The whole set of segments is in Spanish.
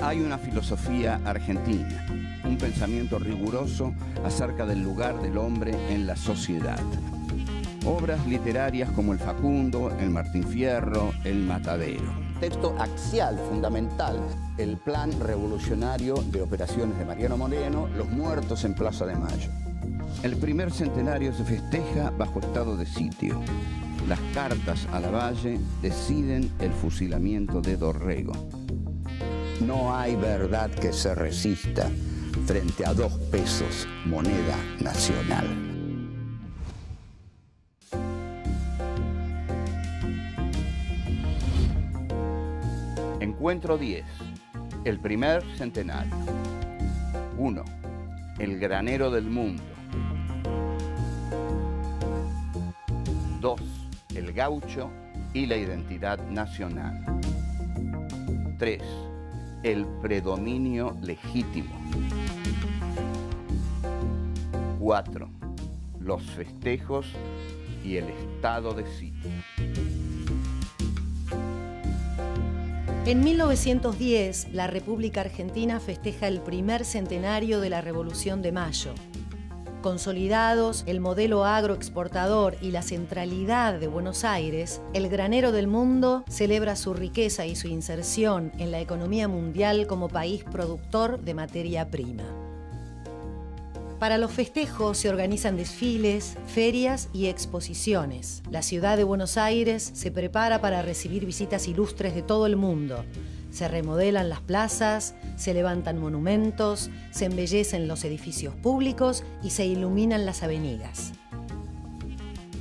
Hay una filosofía argentina, un pensamiento riguroso acerca del lugar del hombre en la sociedad. Obras literarias como El Facundo, El Martín Fierro, El Matadero. Texto axial, fundamental, el plan revolucionario de operaciones de Mariano Moreno, Los muertos en Plaza de Mayo. El primer centenario se festeja bajo estado de sitio. Las cartas a Lavalle deciden el fusilamiento de Dorrego. No hay verdad que se resista frente a 2 pesos, moneda nacional. Encuentro 10. El primer centenario. 1. El granero del mundo. 2. El gaucho y la identidad nacional. 3. El predominio legítimo. 4. Los festejos y el estado de sitio. En 1910, la República Argentina festeja el primer centenario de la Revolución de Mayo. Consolidados el modelo agroexportador y la centralidad de Buenos Aires, el granero del mundo celebra su riqueza y su inserción en la economía mundial como país productor de materia prima. Para los festejos se organizan desfiles, ferias y exposiciones. La ciudad de Buenos Aires se prepara para recibir visitas ilustres de todo el mundo. Se remodelan las plazas, se levantan monumentos, se embellecen los edificios públicos y se iluminan las avenidas.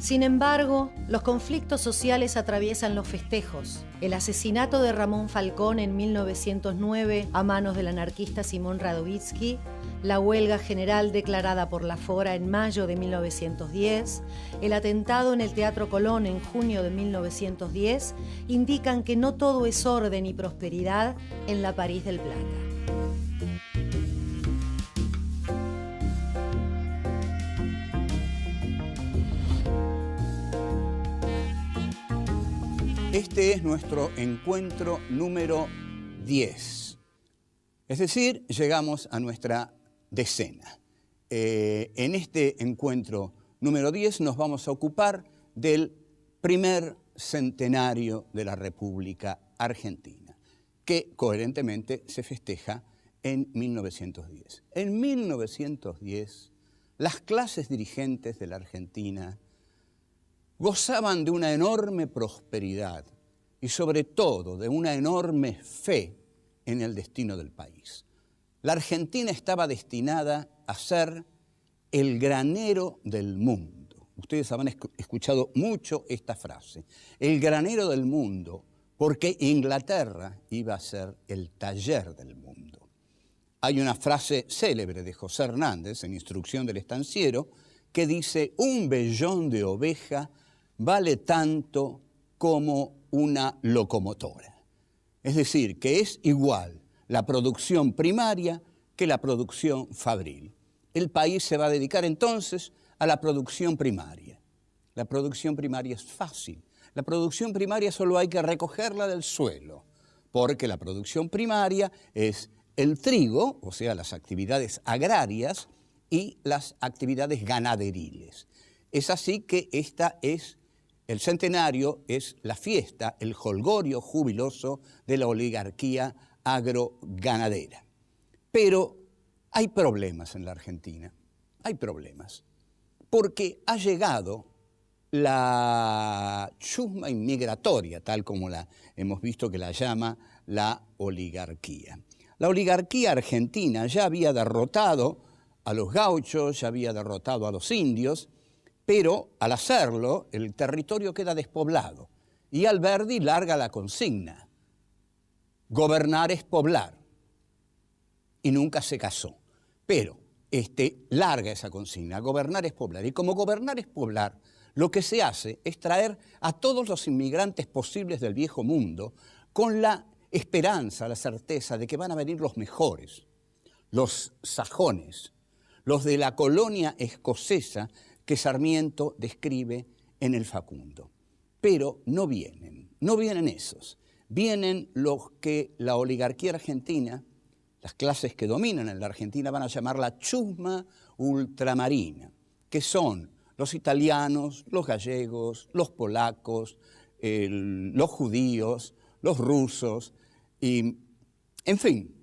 Sin embargo, los conflictos sociales atraviesan los festejos. El asesinato de Ramón Falcón en 1909 a manos del anarquista Simón Radovítsky, la huelga general declarada por la Fora en mayo de 1910, el atentado en el Teatro Colón en junio de 1910, indican que no todo es orden y prosperidad en la París del Plata. Este es nuestro encuentro número 10. Es decir, llegamos a nuestra decena. En este encuentro número 10 nos vamos a ocupar del primer centenario de la República Argentina, que coherentemente se festeja en 1910. En 1910, las clases dirigentes de la Argentina gozaban de una enorme prosperidad y sobre todo de una enorme fe en el destino del país. La Argentina estaba destinada a ser el granero del mundo. Ustedes habrán escuchado mucho esta frase, el granero del mundo, porque Inglaterra iba a ser el taller del mundo. Hay una frase célebre de José Hernández en Instrucción del Estanciero que dice: un vellón de oveja vale tanto como una locomotora. Es decir, que es igual la producción primaria que la producción fabril. El país se va a dedicar entonces a la producción primaria. La producción primaria es fácil. La producción primaria solo hay que recogerla del suelo, porque la producción primaria es el trigo, o sea, las actividades agrarias y las actividades ganaderiles. Es así que el centenario es la fiesta, el jolgorio jubiloso de la oligarquía agroganadera. Pero hay problemas en la Argentina, hay problemas, porque ha llegado la chusma inmigratoria, tal como la hemos visto que la llama la oligarquía. La oligarquía argentina ya había derrotado a los gauchos, ya había derrotado a los indios, pero al hacerlo el territorio queda despoblado y Alberdi larga la consigna: gobernar es poblar, y nunca se casó. Pero larga esa consigna, gobernar es poblar, y como gobernar es poblar, lo que se hace es traer a todos los inmigrantes posibles del viejo mundo con la esperanza, la certeza de que van a venir los mejores, los sajones, los de la colonia escocesa que Sarmiento describe en El Facundo. Pero no vienen esos. vienen los que la oligarquía argentina, las clases que dominan en la Argentina, van a llamar la chusma ultramarina, que son los italianos, los gallegos, los polacos, los judíos, los rusos, y, en fin,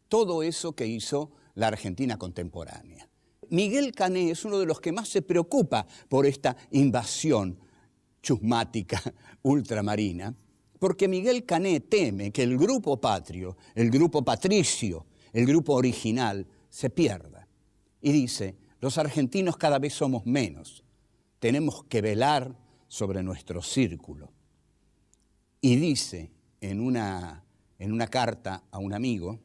todo eso que hizo la Argentina contemporánea. Miguel Cané es uno de los que más se preocupa por esta invasión chusmática ultramarina, porque Miguel Cané teme que el grupo patrio, el grupo patricio, el grupo original, se pierda. Y dice, los argentinos cada vez somos menos, tenemos que velar sobre nuestro círculo. Y dice en una carta a un amigo,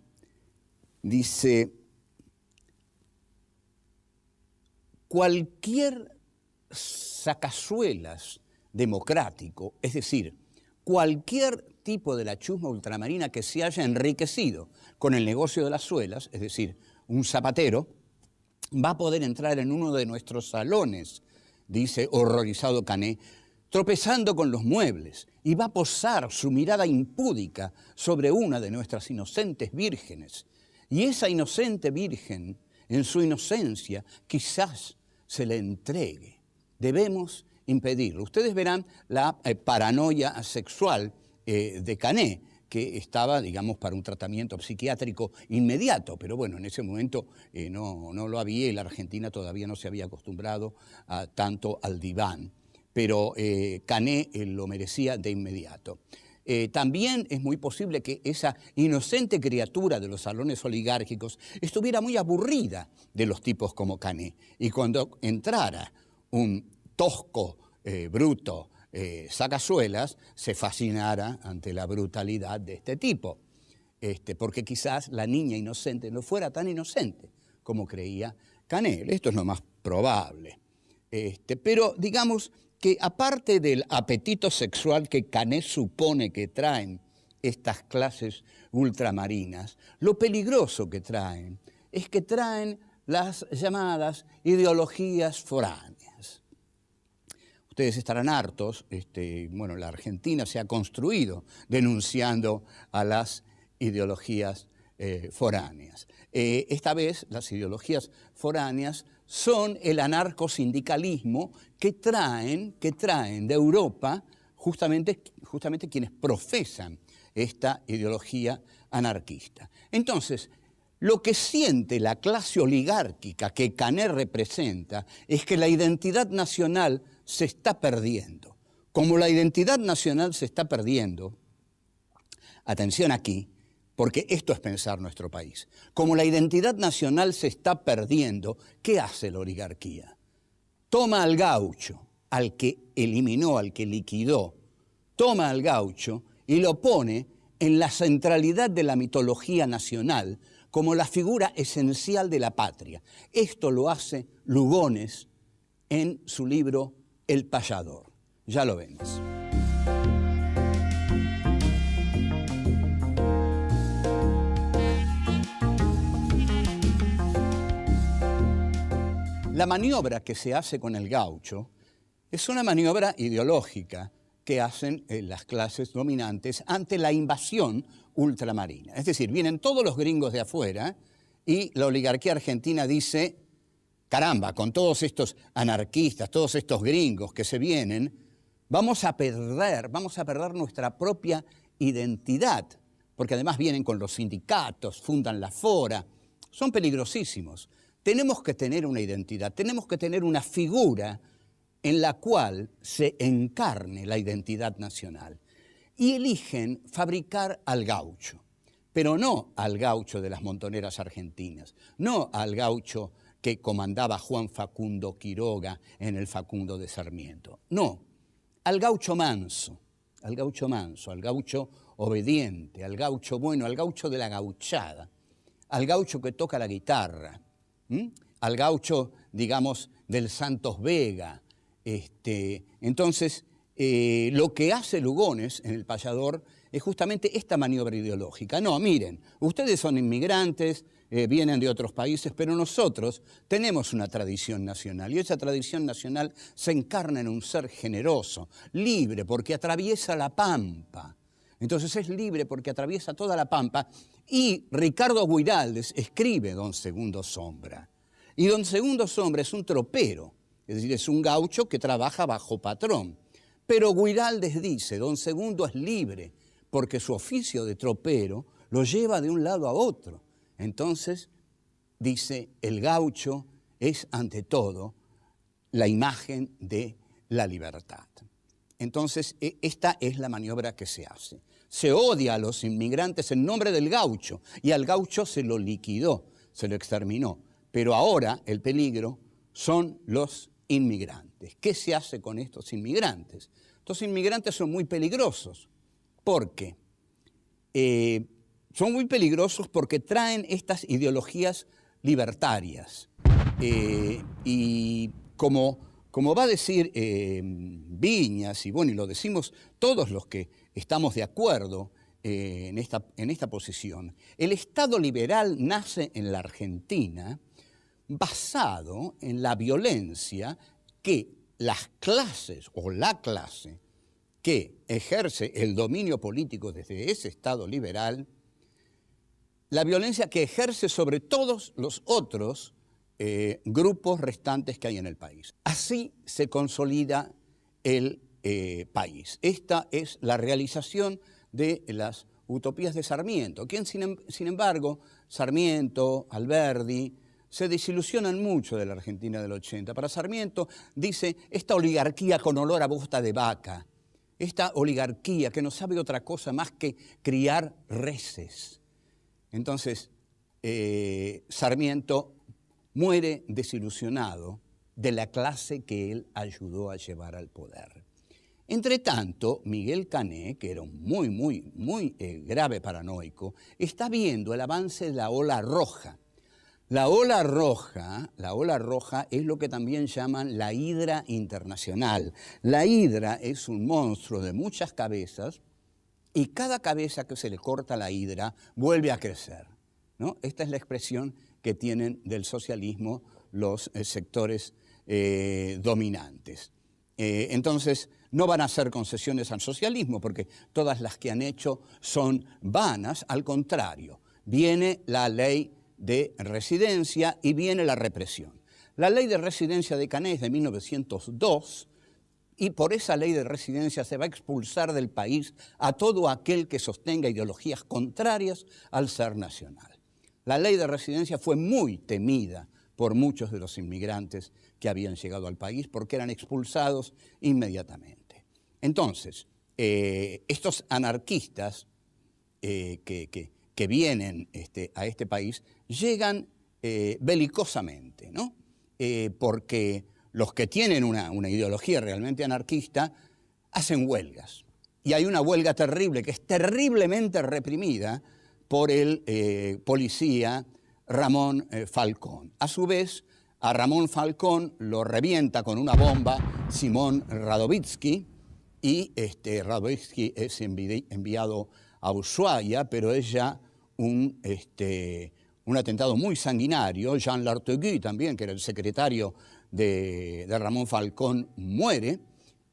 dice, cualquier sacazuelas democrático, es decir, cualquier tipo de la chusma ultramarina que se haya enriquecido con el negocio de las suelas, es decir, un zapatero, va a poder entrar en uno de nuestros salones, dice horrorizado Cané, tropezando con los muebles, y va a posar su mirada impúdica sobre una de nuestras inocentes vírgenes. Y esa inocente virgen, en su inocencia, quizás se le entregue. Debemos impedirlo. Ustedes verán la paranoia sexual de Cané, que estaba, digamos, para un tratamiento psiquiátrico inmediato, pero bueno, en ese momento no lo había y la Argentina todavía no se había acostumbrado tanto al diván, pero Cané lo merecía de inmediato. También es muy posible que esa inocente criatura de los salones oligárquicos estuviera muy aburrida de los tipos como Cané, y cuando entrara un tosco, bruto, sacazuelas, se fascinara ante la brutalidad de este tipo, porque quizás la niña inocente no fuera tan inocente como creía Cané. Esto es lo más probable. Pero digamos que aparte del apetito sexual que Cané supone que traen estas clases ultramarinas, lo peligroso que traen es que traen las llamadas ideologías foráneas. Ustedes estarán hartos, bueno, la Argentina se ha construido denunciando a las ideologías foráneas. Esta vez las ideologías foráneas son el anarcosindicalismo que traen de Europa justamente quienes profesan esta ideología anarquista. Entonces, lo que siente la clase oligárquica que Cané representa es que la identidad nacional se está perdiendo. Como la identidad nacional se está perdiendo, atención aquí, porque esto es pensar nuestro país. Como la identidad nacional se está perdiendo, ¿qué hace la oligarquía? Toma al gaucho, al que eliminó, al que liquidó, toma al gaucho y lo pone en la centralidad de la mitología nacional como la figura esencial de la patria. Esto lo hace Lugones en su libro El Payador. Ya lo vemos. La maniobra que se hace con el gaucho es una maniobra ideológica que hacen las clases dominantes ante la invasión ultramarina. Es decir, vienen todos los gringos de afuera y la oligarquía argentina dice, caramba, con todos estos anarquistas, todos estos gringos que se vienen, vamos a perder nuestra propia identidad, porque además vienen con los sindicatos, fundan la Fora, son peligrosísimos. Tenemos que tener una identidad, tenemos que tener una figura en la cual se encarne la identidad nacional. Y eligen fabricar al gaucho, pero no al gaucho de las montoneras argentinas, no al gaucho que comandaba Juan Facundo Quiroga en el Facundo de Sarmiento, no, al gaucho manso, al gaucho obediente, al gaucho bueno, al gaucho de la gauchada, al gaucho que toca la guitarra, al gaucho, digamos, del Santos Vega. Entonces, lo que hace Lugones en El Payador es justamente esta maniobra ideológica. No, miren, ustedes son inmigrantes, vienen de otros países, pero nosotros tenemos una tradición nacional y esa tradición nacional se encarna en un ser generoso, libre, porque atraviesa la pampa. Entonces es libre porque atraviesa toda la Pampa y Ricardo Guiraldes escribe Don Segundo Sombra. Y Don Segundo Sombra es un tropero, es decir, es un gaucho que trabaja bajo patrón. Pero Guiraldes dice, Don Segundo es libre porque su oficio de tropero lo lleva de un lado a otro. Entonces, dice, el gaucho es ante todo la imagen de la libertad. Entonces, esta es la maniobra que se hace. Se odia a los inmigrantes en nombre del gaucho y al gaucho se lo liquidó, se lo exterminó. Pero ahora el peligro son los inmigrantes. ¿Qué se hace con estos inmigrantes? Estos inmigrantes son muy peligrosos. ¿Por qué? Son muy peligrosos porque traen estas ideologías libertarias. Y como va a decir Viñas, y bueno, y lo decimos todos los que estamos de acuerdo en esta posición, el Estado liberal nace en la Argentina basado en la violencia que las clases o la clase que ejerce el dominio político desde ese Estado liberal, la violencia que ejerce sobre todos los otros grupos restantes que hay en el país. Así se consolida el país. Esta es la realización de las utopías de Sarmiento, quien sin embargo, Sarmiento, Alberdi, se desilusionan mucho de la Argentina del 80. Para Sarmiento dice, esta oligarquía con olor a bosta de vaca, esta oligarquía que no sabe otra cosa más que criar reses. Entonces, Sarmiento muere desilusionado de la clase que él ayudó a llevar al poder. Entretanto, Miguel Cané, que era un muy grave paranoico, está viendo el avance de la ola roja. La ola roja es lo que también llaman la hidra internacional. La hidra es un monstruo de muchas cabezas y cada cabeza que se le corta a la hidra vuelve a crecer, ¿no? Esta es la expresión que tienen del socialismo los sectores dominantes. Entonces, no van a hacer concesiones al socialismo porque todas las que han hecho son vanas, al contrario. Viene la ley de residencia y viene la represión. La ley de residencia de Cané es de 1902 y por esa ley de residencia se va a expulsar del país a todo aquel que sostenga ideologías contrarias al ser nacional. La ley de residencia fue muy temida por muchos de los inmigrantes que habían llegado al país porque eran expulsados inmediatamente. Entonces, estos anarquistas que vienen a este país llegan belicosamente, ¿no? Porque los que tienen una ideología realmente anarquista hacen huelgas. Y hay una huelga terrible que es terriblemente reprimida por el policía Ramón Falcón. A su vez, a Ramón Falcón lo revienta con una bomba Simón Radovítsky y Radovítsky es enviado a Ushuaia, pero es ya un atentado muy sanguinario. Jean Lartegui también, que era el secretario de Ramón Falcón, muere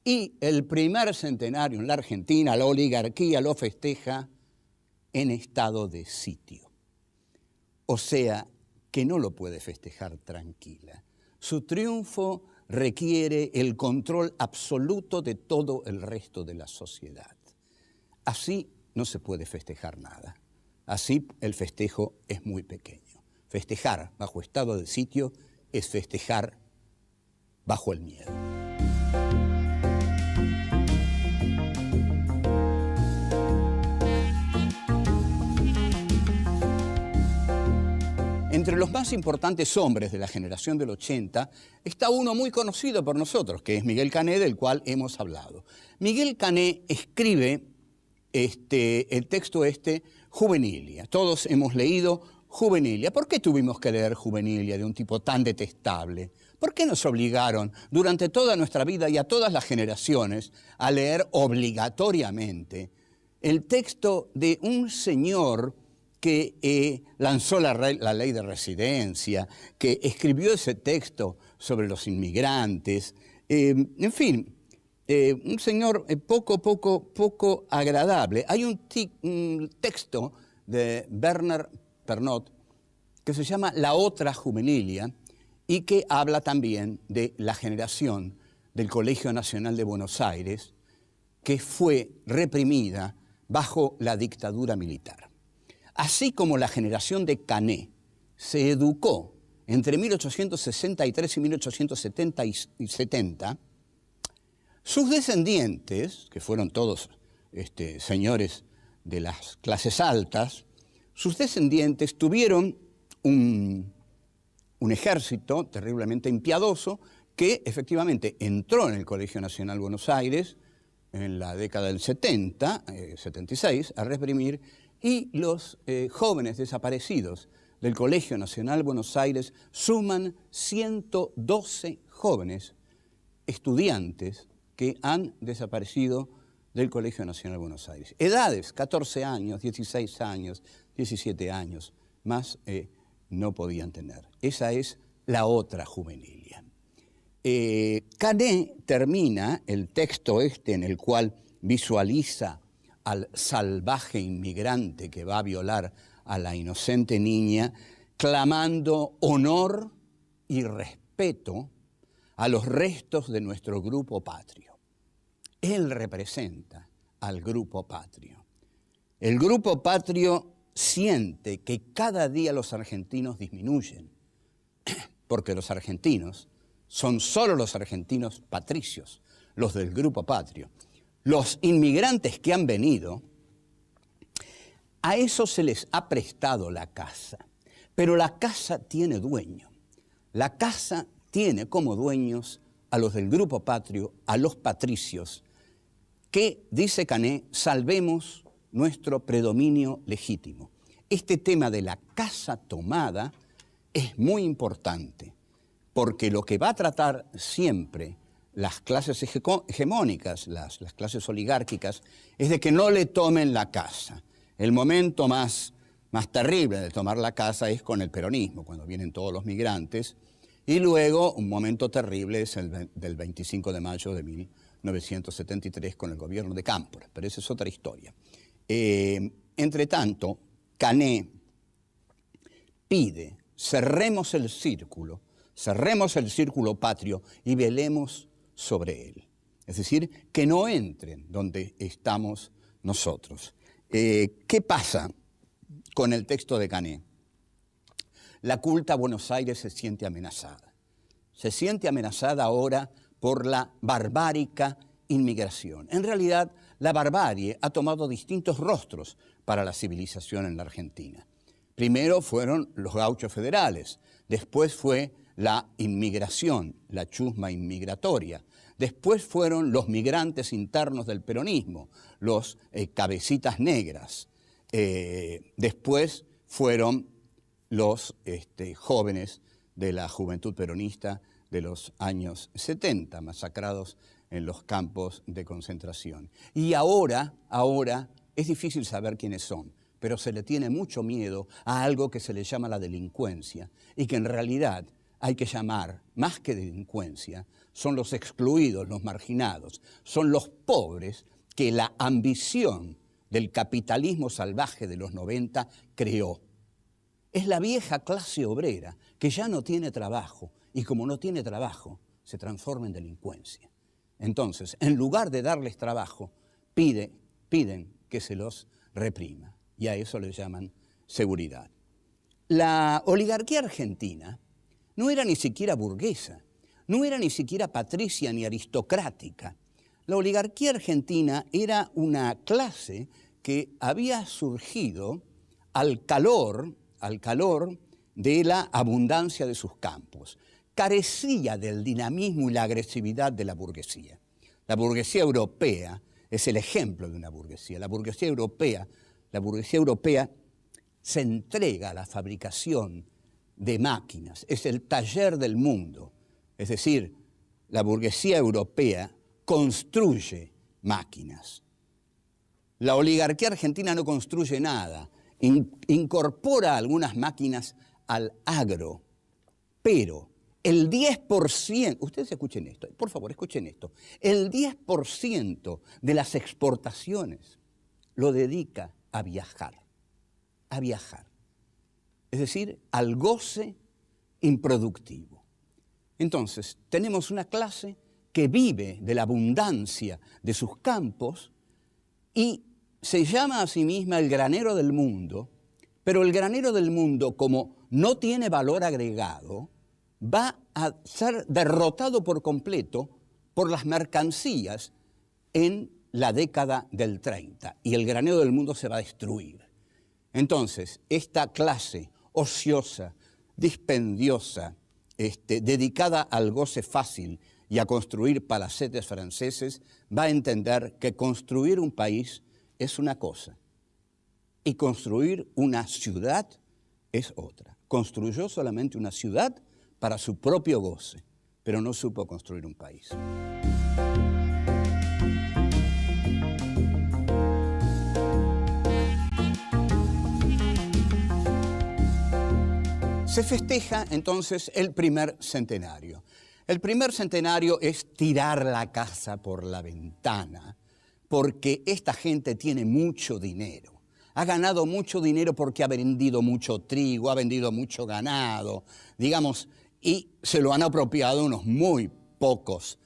y el primer centenario en la Argentina, la oligarquía lo festeja en estado de sitio. O sea, que no lo puede festejar tranquila. Su triunfo requiere el control absoluto de todo el resto de la sociedad. Así no se puede festejar nada. Así el festejo es muy pequeño. Festejar bajo estado de sitio es festejar bajo el miedo. Entre los más importantes hombres de la generación del 80 está uno muy conocido por nosotros, que es Miguel Cané, del cual hemos hablado. Miguel Cané escribe el texto Juvenilia. Todos hemos leído Juvenilia. ¿Por qué tuvimos que leer Juvenilia de un tipo tan detestable? ¿Por qué nos obligaron durante toda nuestra vida y a todas las generaciones a leer obligatoriamente el texto de un señor que lanzó la ley de residencia, que escribió ese texto sobre los inmigrantes? En fin, un señor poco agradable. Hay un texto de Werner Pernot que se llama La otra juvenilia y que habla también de la generación del Colegio Nacional de Buenos Aires que fue reprimida bajo la dictadura militar. Así como la generación de Canet se educó entre 1863 y 1870, sus descendientes, que fueron todos señores de las clases altas, sus descendientes tuvieron un ejército terriblemente impiadoso que efectivamente entró en el Colegio Nacional Buenos Aires en la década del 76, a reprimir, y los jóvenes desaparecidos del Colegio Nacional Buenos Aires suman 112 jóvenes estudiantes que han desaparecido del Colegio Nacional Buenos Aires. Edades, 14 años, 16 años, 17 años, más no podían tener. Esa es la otra juvenilia. Canet termina el texto en el cual visualiza al salvaje inmigrante que va a violar a la inocente niña, clamando honor y respeto a los restos de nuestro grupo patrio. Él representa al grupo patrio. El grupo patrio siente que cada día los argentinos disminuyen, porque los argentinos son solo los argentinos patricios, los del grupo patrio. Los inmigrantes que han venido, a eso se les ha prestado la casa, pero la casa tiene dueño. La casa tiene como dueños a los del grupo patrio, a los patricios, que, dice Canet, salvemos nuestro predominio legítimo. Este tema de la casa tomada es muy importante, porque lo que va a tratar siempre las clases hegemónicas, las clases oligárquicas, es de que no le tomen la casa. El momento más terrible de tomar la casa es con el peronismo, cuando vienen todos los migrantes, y luego un momento terrible es el del 25 de mayo de 1973 con el gobierno de Cámpora, pero esa es otra historia. Entre tanto, Canet pide, cerremos el círculo patrio y velemos sobre él. Es decir, que no entren donde estamos nosotros. ¿Qué pasa con el texto de Canet? La culta Buenos Aires se siente amenazada. Se siente amenazada ahora por la barbárica inmigración. En realidad, la barbarie ha tomado distintos rostros para la civilización en la Argentina. Primero fueron los gauchos federales, después fue la inmigración, la chusma inmigratoria, después fueron los migrantes internos del peronismo, los cabecitas negras, después fueron los jóvenes de la juventud peronista de los años 70, masacrados en los campos de concentración. Y ahora es difícil saber quiénes son, pero se le tiene mucho miedo a algo que se le llama la delincuencia y que en realidad hay que llamar, más que delincuencia, son los excluidos, los marginados, son los pobres que la ambición del capitalismo salvaje de los 90 creó. Es la vieja clase obrera que ya no tiene trabajo y como no tiene trabajo se transforma en delincuencia. Entonces, en lugar de darles trabajo, piden que se los reprima y a eso le llaman seguridad. La oligarquía argentina no era ni siquiera burguesa, no era ni siquiera patricia ni aristocrática. La oligarquía argentina era una clase que había surgido al calor de la abundancia de sus campos. Carecía del dinamismo y la agresividad de la burguesía. La burguesía europea es el ejemplo de una burguesía. La burguesía europea se entrega a la fabricación de máquinas, es el taller del mundo. Es decir, la burguesía europea construye máquinas. La oligarquía argentina no construye nada, incorpora algunas máquinas al agro, pero el 10%, ustedes escuchen esto, por favor, escuchen esto, el 10% de las exportaciones lo dedica a viajar, es decir, al goce improductivo. Entonces, tenemos una clase que vive de la abundancia de sus campos y se llama a sí misma el granero del mundo, pero el granero del mundo, como no tiene valor agregado, va a ser derrotado por completo por las mercancías en la década del 30 y el granero del mundo se va a destruir. Entonces, esta clase ociosa, dispendiosa, dedicada al goce fácil y a construir palacetes franceses, va a entender que construir un país es una cosa y construir una ciudad es otra. Construyó solamente una ciudad para su propio goce, pero no supo construir un país. Se festeja entonces el primer centenario. El primer centenario es tirar la casa por la ventana, porque esta gente tiene mucho dinero. Ha ganado mucho dinero porque ha vendido mucho trigo, ha vendido mucho ganado, digamos, y se lo han apropiado unos muy pocos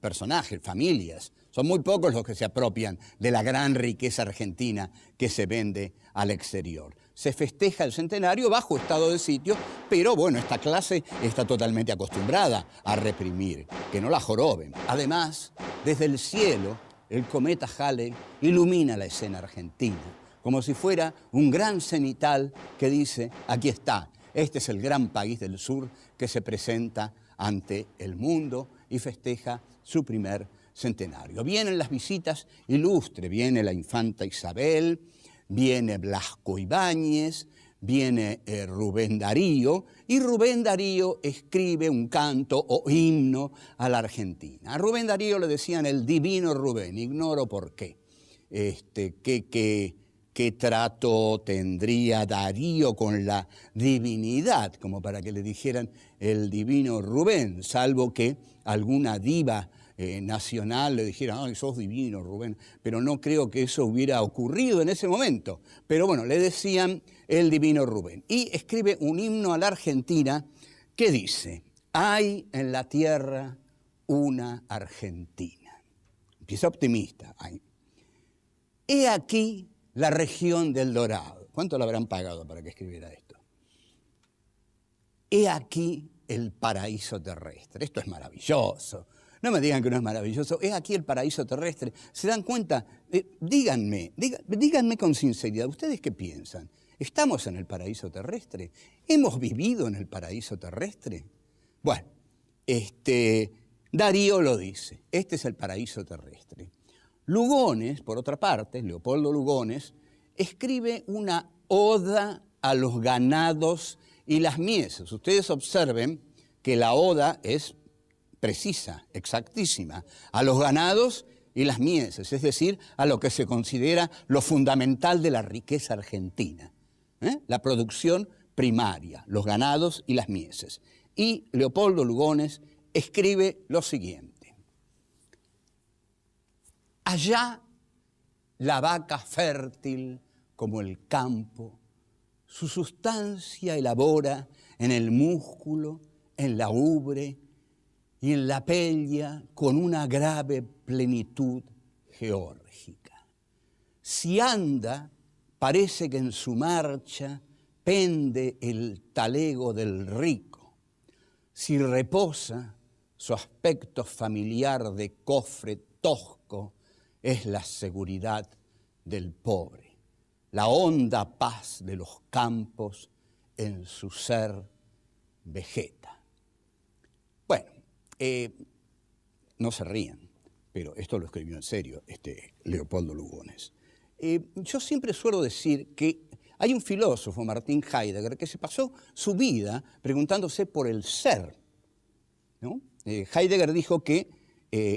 personajes, familias. Son muy pocos los que se apropian de la gran riqueza argentina que se vende al exterior. Se festeja el centenario bajo estado de sitio, pero bueno, esta clase está totalmente acostumbrada a reprimir, que no la joroben. Además, desde el cielo, el cometa Halley ilumina la escena argentina, como si fuera un gran cenital que dice, aquí está, este es el gran país del sur que se presenta ante el mundo y festeja su primer centenario. Vienen las visitas ilustres, viene la infanta Isabel, viene Blasco Ibáñez, viene Rubén Darío, y Rubén Darío escribe un canto o himno a la Argentina. A Rubén Darío le decían el divino Rubén, ignoro por qué. ¿Qué trato tendría Darío con la divinidad? Como para que le dijeran el divino Rubén, salvo que alguna diva nacional le dijera, ay, sos divino, Rubén, pero no creo que eso hubiera ocurrido en ese momento. Pero bueno, le decían el divino Rubén. Y escribe un himno a la Argentina que dice, hay en la tierra una Argentina. Empieza optimista. He aquí la región del Dorado. ¿Cuánto le habrán pagado para que escribiera esto? He aquí el paraíso terrestre. Esto es maravilloso. No me digan que no es maravilloso. Es aquí el paraíso terrestre. ¿Se dan cuenta? Díganme con sinceridad, ¿ustedes qué piensan? ¿Estamos en el paraíso terrestre? ¿Hemos vivido en el paraíso terrestre? Bueno, Darío lo dice. Este es el paraíso terrestre. Lugones, por otra parte, Leopoldo Lugones, escribe una oda a los ganados y las mieses. Ustedes observen que la oda es precisa, exactísima, a los ganados y las mieses, es decir, a lo que se considera lo fundamental de la riqueza argentina, la producción primaria, los ganados y las mieses. Y Leopoldo Lugones escribe lo siguiente. Allá la vaca fértil como el campo, su sustancia elabora en el músculo, en la ubre y en la pella con una grave plenitud geórgica. Si anda, parece que en su marcha pende el talego del rico. Si reposa, su aspecto familiar de cofre tosco es la seguridad del pobre, la honda paz de los campos en su ser vegeta. Bueno, no se rían, pero esto lo escribió en serio Leopoldo Lugones. Yo siempre suelo decir que hay un filósofo, Martin Heidegger, que se pasó su vida preguntándose por el ser, ¿no? Heidegger dijo que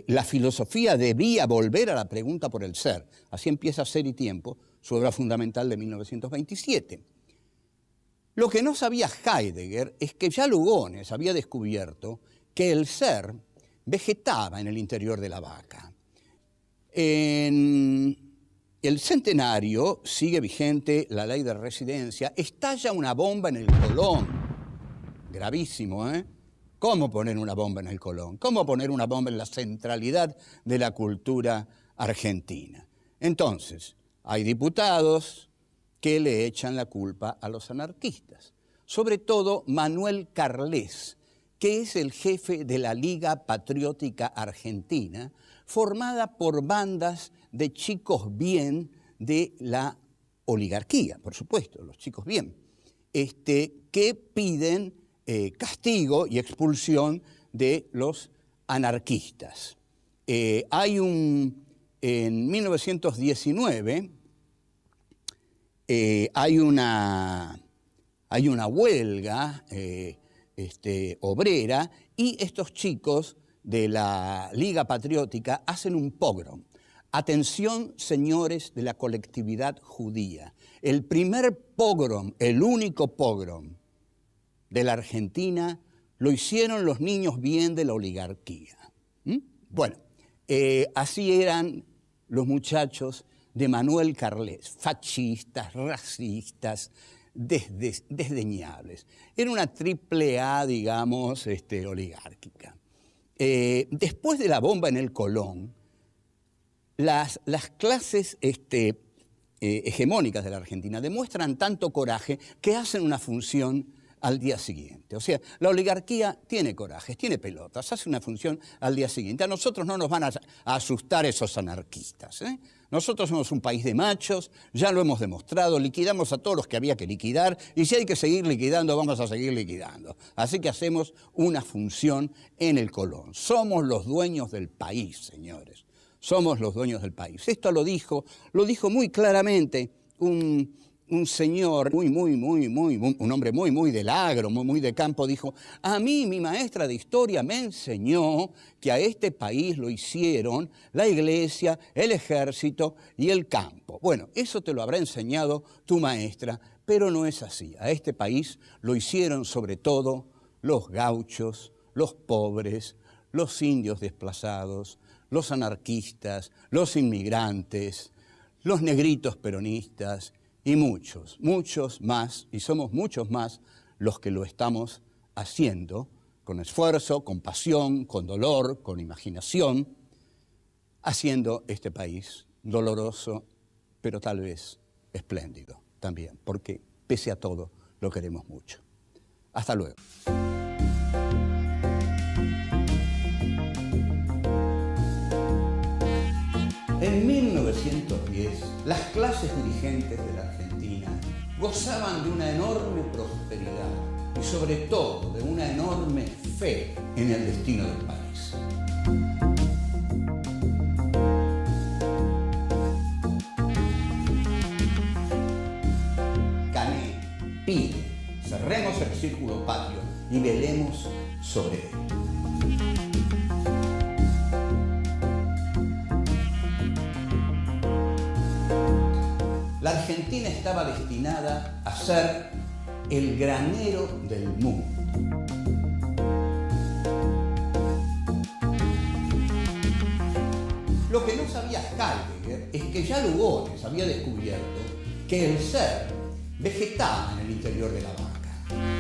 la filosofía debía volver a la pregunta por el ser. Así empieza Ser y Tiempo, su obra fundamental de 1927. Lo que no sabía Heidegger es que ya Lugones había descubierto que el ser vegetaba en el interior de la vaca. En el centenario sigue vigente la ley de residencia, estalla una bomba en el Colón. Gravísimo, ¿eh? ¿Cómo poner una bomba en el Colón? ¿Cómo poner una bomba en la centralidad de la cultura argentina? Entonces, hay diputados que le echan la culpa a los anarquistas, sobre todo Manuel Carles, que es el jefe de la Liga Patriótica Argentina, formada por bandas de chicos bien de la oligarquía, por supuesto, los chicos bien, que piden castigo y expulsión de los anarquistas. En 1919 hay una huelga obrera y estos chicos de la Liga Patriótica hacen un pogrom. Atención, señores de la colectividad judía. El primer pogrom, el único pogrom de la Argentina, lo hicieron los niños bien de la oligarquía. Bueno, así eran los muchachos de Manuel Carles, fascistas, racistas, desdeñables. Era una triple A, digamos, oligárquica. Después de la bomba en el Colón, las clases hegemónicas de la Argentina demuestran tanto coraje que hacen una función al día siguiente. O sea, la oligarquía tiene corajes, tiene pelotas, hace una función al día siguiente. A nosotros no nos van a asustar esos anarquistas, ¿eh? Nosotros somos un país de machos, ya lo hemos demostrado, liquidamos a todos los que había que liquidar y si hay que seguir liquidando, vamos a seguir liquidando. Así que hacemos una función en el Colón. Somos los dueños del país, señores. Somos los dueños del país. Esto lo dijo muy claramente un señor un hombre muy del agro, muy de campo, dijo: a mí mi maestra de historia me enseñó que a este país lo hicieron la iglesia, el ejército y el campo. Bueno, eso te lo habrá enseñado tu maestra, pero no es así. A este país lo hicieron sobre todo los gauchos, los pobres, los indios desplazados, los anarquistas, los inmigrantes, los negritos peronistas, y muchos más, y somos muchos más los que lo estamos haciendo con esfuerzo, con pasión, con dolor, con imaginación, haciendo este país doloroso, pero tal vez espléndido también, porque pese a todo lo queremos mucho. Hasta luego. En 1910, las clases dirigentes de la Argentina gozaban de una enorme prosperidad y sobre todo de una enorme fe en el destino del país. Cané pide, cerremos el círculo patrio y velemos sobre él. La Argentina estaba destinada a ser el granero del mundo. Lo que no sabía Heidegger es que ya Lugones había descubierto que el ser vegetaba en el interior de la vaca.